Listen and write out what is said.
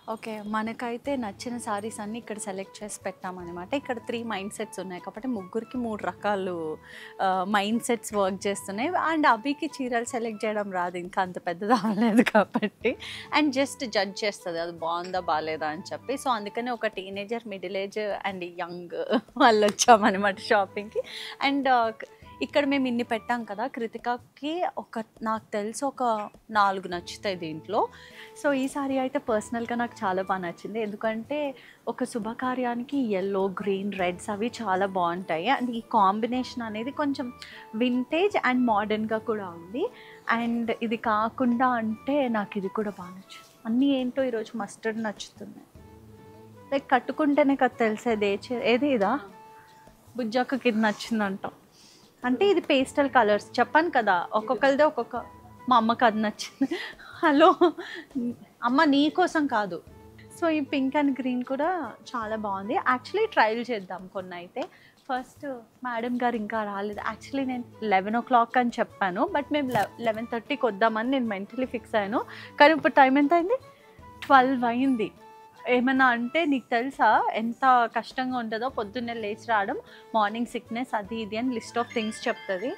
Okay. మనకైతే నచ్చిన సారీస్ అన్నీ ఇక్కడ సెలెక్ట్ చేసి పెట్టామనమాట. ఇక్కడ 3 మైండ్ సెట్స్ ఉన్నాయి కాబట్టి ముగ్గురికి 3 రకాలు మైండ్ సెట్స్ వర్క్ చేస్తున్నాయి. అండ్ అభికి చీరలు సెలెక్ట్ చేయడం రాదు. ఇంకా అంత పెద్దది అవ్వలేదు కాబట్టి. అండ్ జస్ట్ జడ్జ్ చేస్తది అది బావుందా? బాలేదా? అని చెప్పి. సో, అందుకనే ఒక teenager, middle age and young వాళ్ళొచ్చామనమాట షాపింగ్‌కి. అండ్ ఇక్కడ మేము ఇన్ని పెట్టాం కదా! కృతికకి నాకు తెలిసి ఒక 4 నచ్చుతాయి దీంట్లో. సో, ఈ సారీ అయితే పర్సనల్‌గా నాకు చాలా నచ్చింది. ఎందుకంటే ఒక శుభకార్యానికి యెల్లో, గ్రీన్, రెడ్స్ అవి చాలా బావుంటాయి. అండ్ ఈ కాంబినేషన్ అనేది కొంచెం వింటేజ్ అండ్ మోడర్న్‌గా కూడా ఉంది. అండ్ ఇది కాకుండా అంటే నాకు ఇది కూడా నచ్చింది. అన్నీ ఏంటో ఈరోజు మస్టర్డ్ నచ్చుతున్నాయి. లైక్ కట్టుకుంటేనే కదా తెలిసేది ఏది ఇదా? బుజ్జక్కకి ఇది నచ్చిందంట. అంటే ఇది పేస్టల్ కలర్స్ చెప్పాను కదా, ఒక్కొక్కరిదే ఒక్కొక్క. మా అమ్మకి అది నచ్చింది. హలో అమ్మ, నీ కోసం కాదు. సో, ఈ పింక్ అండ్ గ్రీన్ కూడా చాలా బాగుంది. యాక్చువల్లీ ట్రయల్ చేద్దాం కొన్ని అయితే. ఫస్ట్ మేడం గారు ఇంకా రాలేదు. యాక్చువల్లీ నేను 11 అని చెప్పాను, బట్ మేము 11:30కి వద్దామని నేను మెంటలీ ఫిక్స్ అయ్యాను. కానీ ఇప్పుడు టైం ఎంత అయింది? 12 అయింది. ఏమన్నా అంటే నీకు తెలుసా ఎంత కష్టంగా ఉంటుందో పొద్దున్నే లేచి రావడం, మార్నింగ్ సిక్నెస్ అది ఇది అని లిస్ట్ ఆఫ్ థింగ్స్ చెప్తుంది.